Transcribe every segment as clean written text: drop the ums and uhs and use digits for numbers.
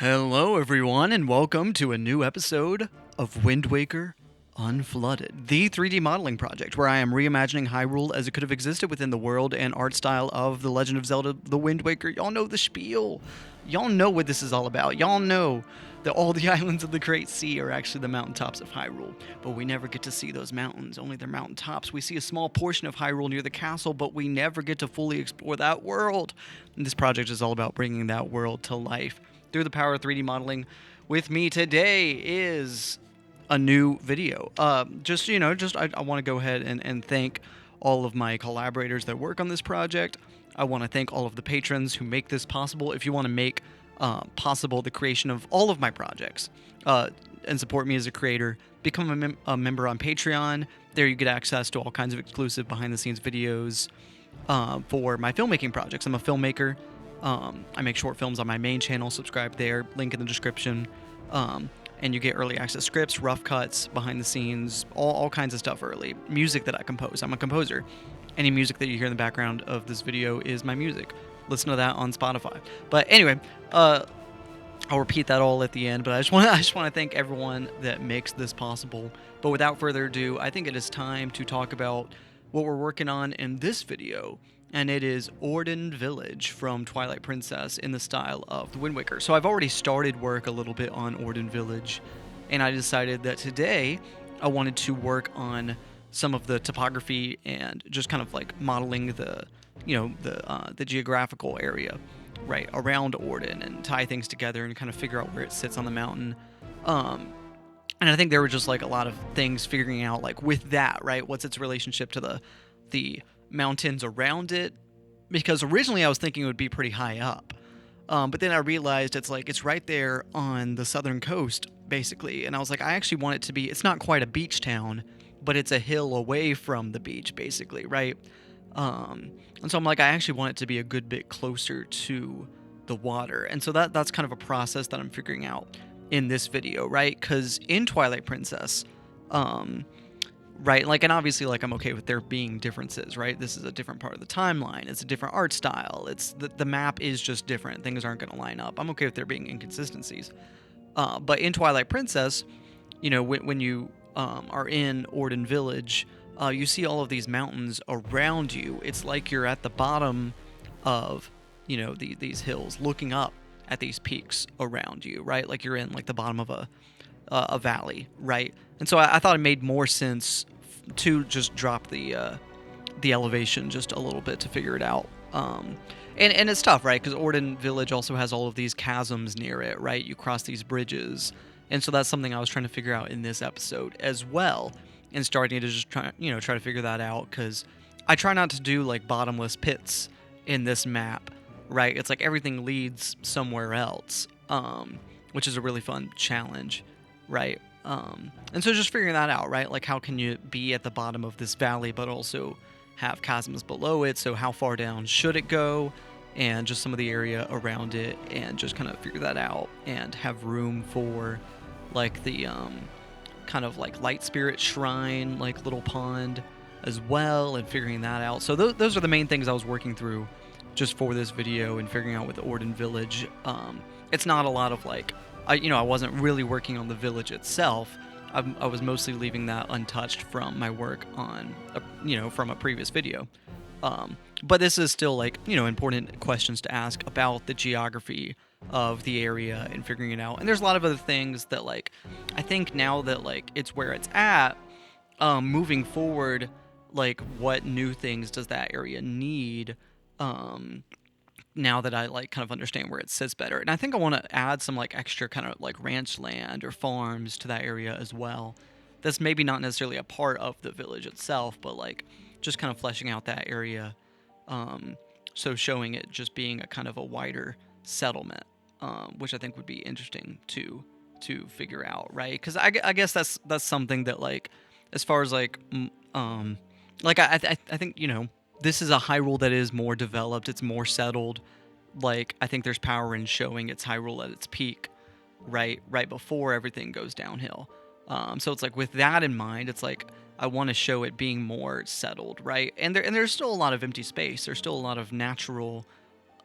Hello, everyone, and welcome to a new episode of Wind Waker Unflooded, the 3D modeling project where I am reimagining Hyrule as it could have existed within the world and art style of The Legend of Zelda, The Wind Waker. Y'all know the spiel. Y'all know what this is all about. Y'all know that all the islands of the Great Sea are actually the mountaintops of Hyrule, but we never get to see those mountains, only their mountaintops. We see a small portion of Hyrule near the castle, but we never get to fully explore that world. And this project is all about bringing that world to life through the power of 3D modeling. With me today is a new video. I want to go ahead and thank all of my collaborators that work on this project. I want to thank all of the patrons who make this possible. If you want to make possible the creation of all of my projects and support me as a creator, become a member on Patreon. There you get access to all kinds of exclusive behind-the-scenes videos for my filmmaking projects. I'm a filmmaker. I make short films on my main channel. Subscribe there. Link in the description. And you get early access scripts, rough cuts, behind the scenes, all kinds of stuff early. Music that I compose. I'm a composer. Any music that you hear in the background of this video is my music. Listen to that on Spotify. But anyway, I'll repeat that all at the end. But I just want to thank everyone that makes this possible. But without further ado, I think it is time to talk about what we're working on in this video. And it is Ordon Village from Twilight Princess in the style of the Wind Waker. So I've already started work a little bit on Ordon Village, and I decided that today I wanted to work on some of the topography and just kind of like modeling the geographical area right around Ordon and tie things together and kind of figure out where it sits on the mountain. And I think there were just like a lot of things figuring out like with that, right? What's its relationship to the mountains around it, because originally I was thinking it would be pretty high up, but then I realized it's right there on the southern coast basically, and I was like, I actually want it to be, it's not quite a beach town, but it's a hill away from the beach basically, right? And so I'm like, I actually want it to be a good bit closer to the water, and so that's kind of a process that I'm figuring out in this video, right? Because in Twilight Princess, right, like, and obviously, like, I'm okay with there being differences, right? This is a different part of the timeline. It's a different art style. It's the map is just different. Things aren't going to line up. I'm okay with there being inconsistencies. But in Twilight Princess, you know, when you are in Ordon Village, you see all of these mountains around you. It's like you're at the bottom of, you know, these hills, looking up at these peaks around you, right? Like you're in like the bottom of a valley, right? And so I thought it made more sense to just drop the elevation just a little bit to figure it out. And it's tough, right? Because Ordon Village also has all of these chasms near it, right? You cross these bridges. And so that's something I was trying to figure out in this episode as well. And starting to just try to figure that out, because I try not to do like bottomless pits in this map, right? It's like everything leads somewhere else, which is a really fun challenge, right? And so just figuring that out, right? Like, how can you be at the bottom of this valley but also have chasms below it? So how far down should it go? And just some of the area around it, and just kind of figure that out and have room for like the kind of like light spirit shrine, like little pond as well, and figuring that out. So those are the main things I was working through just for this video and figuring out with Ordon Village. It's not a lot of like, I wasn't really working on the village itself. I was mostly leaving that untouched from my work on, from a previous video. But this is still like, important questions to ask about the geography of the area and figuring it out. And there's a lot of other things that like, I think now that like it's where it's at, moving forward, like what new things does that area need? Now that I like kind of understand where it sits better. And I think I want to add some like extra kind of like ranch land or farms to that area as well. That's maybe not necessarily a part of the village itself, but like just kind of fleshing out that area. So showing it just being a kind of a wider settlement, which I think would be interesting to figure out, right? Because I guess that's something that like, as far as like, I think, this is a Hyrule that is more developed. It's more settled. Like, I think there's power in showing it's Hyrule at its peak, right before everything goes downhill. So it's like with that in mind, it's like I want to show it being more settled, right? And there's still a lot of empty space. There's still a lot of natural,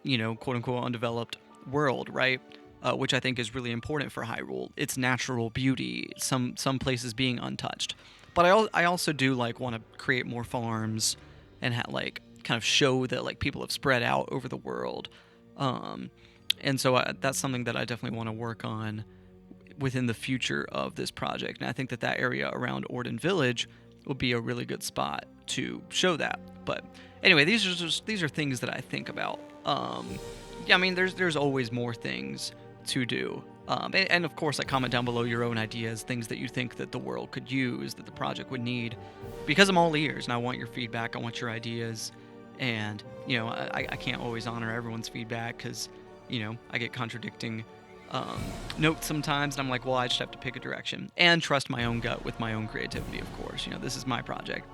quote unquote undeveloped world, right? which I think is really important for Hyrule. Its natural beauty, some places being untouched. But I also do like want to create more farms and like kind of show that like people have spread out over the world. And so that's something that I definitely want to work on within the future of this project. And I think that area around Ordon Village will be a really good spot to show that. But anyway, these are things that I think about. Yeah, I mean, there's always more things to do. And of course, like, comment down below your own ideas, things that you think that the world could use, that the project would need, because I'm all ears and I want your feedback. I want your ideas. And, you know, I can't always honor everyone's feedback because, you know, I get contradicting notes sometimes, and I'm like, well, I just have to pick a direction and trust my own gut with my own creativity, of course. You know, this is my project.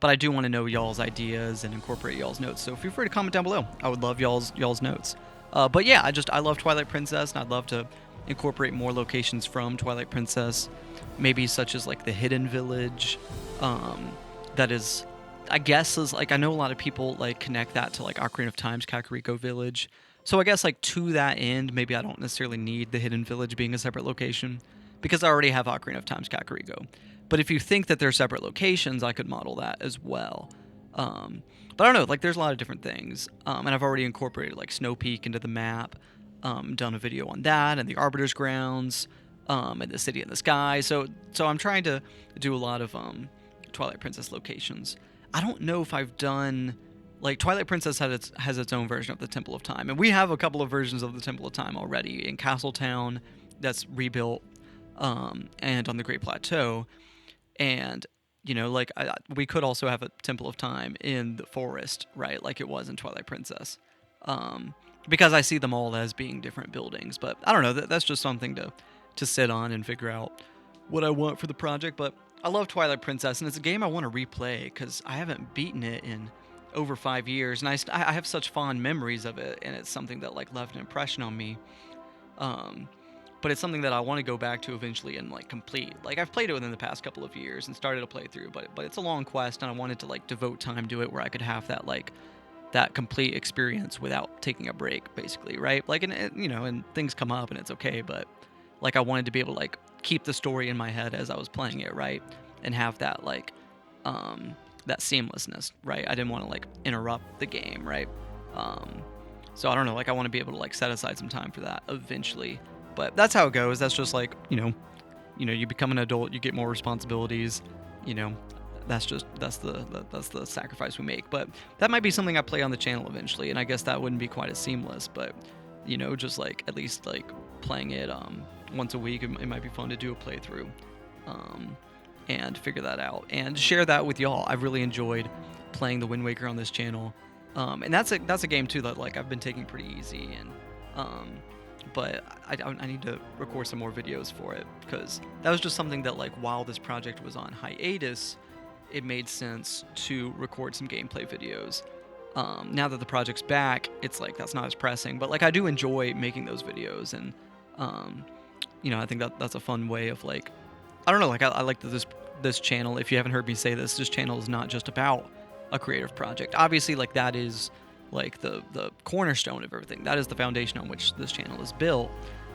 But I do want to know y'all's ideas and incorporate y'all's notes, so feel free to comment down below. I would love y'all's notes. But yeah, I love Twilight Princess, and I'd love to incorporate more locations from Twilight Princess, maybe such as like the Hidden Village. That is, I guess, is like, I know a lot of people like connect that to like Ocarina of Time's Kakariko Village. So I guess like to that end, maybe I don't necessarily need the Hidden Village being a separate location because I already have Ocarina of Time's Kakariko. But if you think that they're separate locations, I could model that as well. But I don't know, like there's a lot of different things. And I've already incorporated like Snow Peak into the map, done a video on that, and the Arbiter's Grounds, and the City in the Sky. So I'm trying to do a lot of Twilight Princess locations. I don't know if I've done, like, Twilight Princess has its own version of the Temple of Time, and we have a couple of versions of the Temple of Time already in Castletown that's rebuilt, and on the Great Plateau. And, you know, like, we could also have a Temple of Time in the forest, right, like it was in Twilight Princess, because I see them all as being different buildings. But I don't know, that's just something to sit on and figure out what I want for the project. But I love Twilight Princess, and it's a game I want to replay because I haven't beaten it in over 5 years, and I have such fond memories of it, and it's something that like left an impression on me. But it's something that I want to go back to eventually and like complete. Like, I've played it within the past couple of years and started a playthrough, but it's a long quest, and I wanted to like devote time to it where I could have that like that complete experience without taking a break, basically, right? Like, and you know, and things come up and it's okay, but like I wanted to be able to like keep the story in my head as I was playing it, right? And have that like that seamlessness, right? I didn't want to like interrupt the game, right? So I don't know, like I want to be able to like set aside some time for that eventually. But that's how it goes. That's just like, you know, you become an adult, you get more responsibilities, you know, that's the sacrifice we make. But that might be something I play on the channel eventually, and I guess that wouldn't be quite as seamless, but you know, just like at least like playing it once a week, it might be fun to do a playthrough. And figure that out and share that with y'all. I've really enjoyed playing the Wind Waker on this channel, and that's a game too that like I've been taking pretty easy, and but I need to record some more videos for it because that was just something that like while this project was on hiatus, it made sense to record some gameplay videos. Now that the project's back, it's like that's not as pressing, but like I do enjoy making those videos, and you know, I think that's a fun way of like, I don't know, like I like that this channel, if you haven't heard me say this channel is not just about a creative project. Obviously, like that is like the cornerstone of everything. That is the foundation on which this channel is built.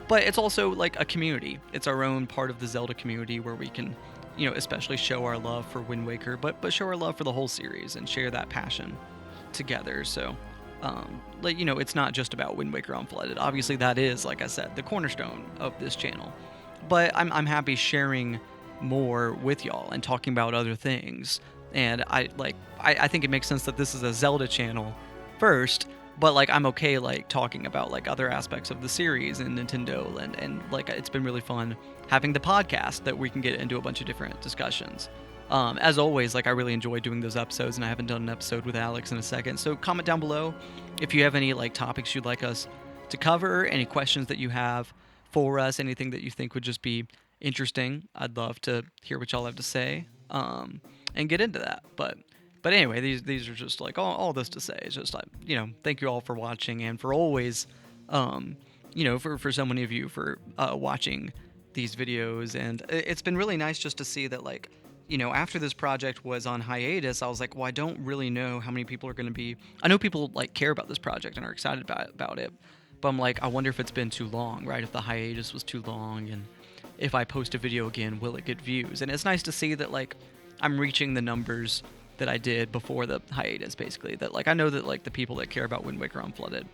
But it's also like a community. It's our own part of the Zelda community where we can, you know, especially show our love for Wind Waker, but show our love for the whole series and share that passion together. So, like, you know, it's not just about Wind Waker Unflooded. Obviously, that is, like I said, the cornerstone of this channel. But I'm happy sharing more with y'all and talking about other things. And I think it makes sense that this is a Zelda channel first, but like I'm okay like talking about like other aspects of the series and Nintendo, and like it's been really fun having the podcast that we can get into a bunch of different discussions. As always, like I really enjoy doing those episodes, and I haven't done an episode with Alex in a second. So comment down below if you have any like topics you'd like us to cover, any questions that you have for us, anything that you think would just be interesting. I'd love to hear what y'all have to say, and get into that. But anyway, these are just like all this to say. It's just like, you know, thank you all for watching and for always, you know, for so many of you for watching these videos. And it's been really nice just to see that, like, you know, after this project was on hiatus, I was like, well, I don't really know how many people are going to be. I know people like care about this project and are excited about it, but I'm like, I wonder if it's been too long, right? If the hiatus was too long, and if I post a video again, will it get views? And it's nice to see that, like, I'm reaching the numbers that I did before the hiatus, basically. That, like, I know that, like, the people that care about Wind Waker Unflooded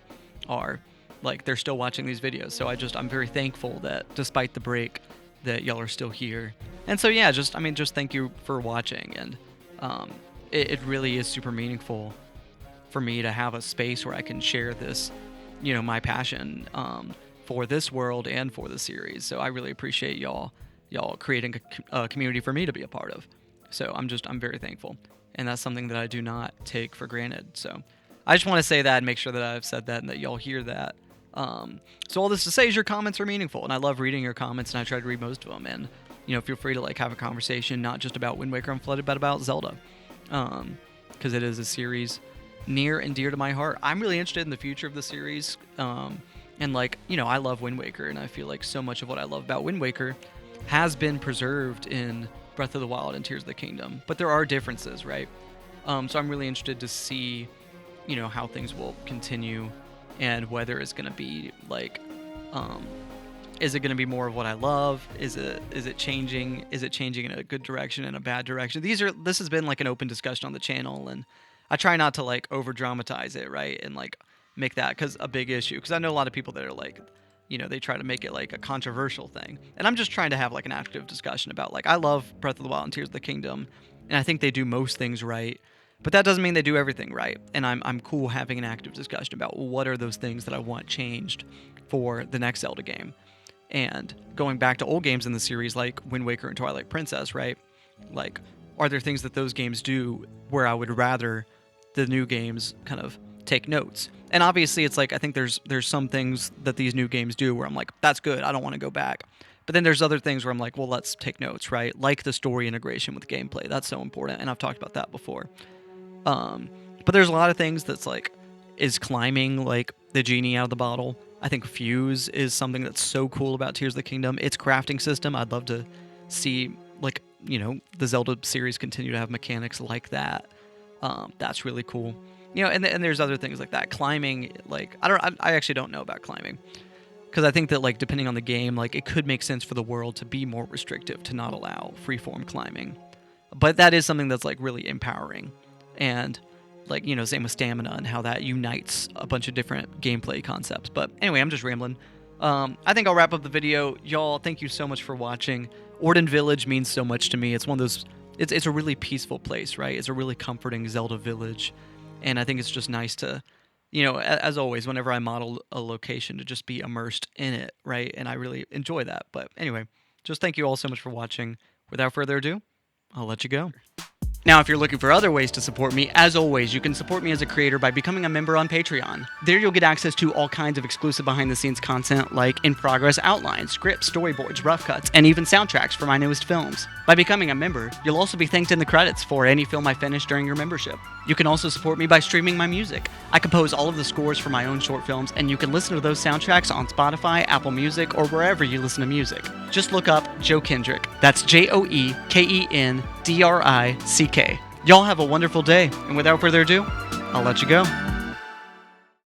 are, like, they're still watching these videos. So I'm very thankful that despite the break, that y'all are still here. And so, yeah, just thank you for watching. And it really is super meaningful for me to have a space where I can share this, you know, my passion for this world and for the series. So I really appreciate y'all creating a community for me to be a part of. So I'm very thankful. And that's something that I do not take for granted. So I just want to say that and make sure that I've said that and that y'all hear that. So all this to say is your comments are meaningful, and I love reading your comments, and I try to read most of them. And, you know, feel free to, like, have a conversation, not just about Wind Waker Unflooded, but about Zelda. Because it is a series near and dear to my heart. I'm really interested in the future of the series. And, like, you know, I love Wind Waker, and I feel like so much of what I love about Wind Waker has been preserved in Breath of the Wild and Tears of the Kingdom. But there are differences, right? So I'm really interested to see, you know, how things will continue and whether it's going to be, like, is it going to be more of what I love? Is it changing? Is it changing in a good direction, in a bad direction? This has been, like, an open discussion on the channel, and I try not to, like, over dramatize it, right? And, like, make that a big issue, because I know a lot of people that are, like, you know, they try to make it, like, a controversial thing. And I'm just trying to have, like, an active discussion about, like, I love Breath of the Wild and Tears of the Kingdom, and I think they do most things right. But that doesn't mean they do everything right. And I'm cool having an active discussion about what are those things that I want changed for the next Zelda game. And going back to old games in the series like Wind Waker and Twilight Princess, right? Like, are there things that those games do where I would rather the new games kind of take notes? And obviously it's like, I think there's some things that these new games do where I'm like, that's good, I don't want to go back. But then there's other things where I'm like, well, let's take notes, right? Like the story integration with gameplay. That's so important, and I've talked about that before. But there's a lot of things that's like, is climbing like the genie out of the bottle? I think Fuse is something that's so cool about Tears of the Kingdom. Its crafting system, I'd love to see, like, you know, the Zelda series continue to have mechanics like that. That's really cool. You know, and there's other things like that. Climbing, like, I actually don't know about climbing. Because I think that, like, depending on the game, like, it could make sense for the world to be more restrictive, to not allow freeform climbing. But that is something that's, like, really empowering. And, like, you know, same with stamina and how that unites a bunch of different gameplay concepts. But anyway, I'm just rambling. I think I'll wrap up the video. Y'all, thank you so much for watching. Ordon Village means so much to me. It's one of those, it's a really peaceful place, right? It's a really comforting Zelda village. And I think it's just nice to, you know, as always, whenever I model a location, to just be immersed in it, right? And I really enjoy that. But anyway, just thank you all so much for watching. Without further ado, I'll let you go. Now, if you're looking for other ways to support me, as always, you can support me as a creator by becoming a member on Patreon. There you'll get access to all kinds of exclusive behind-the-scenes content like in-progress outlines, scripts, storyboards, rough cuts, and even soundtracks for my newest films. By becoming a member, you'll also be thanked in the credits for any film I finish during your membership. You can also support me by streaming my music. I compose all of the scores for my own short films, and you can listen to those soundtracks on Spotify, Apple Music, or wherever you listen to music. Just look up Joe Kendrick. That's JoeKendrick. Y'all have a wonderful day, and without further ado, I'll let you go.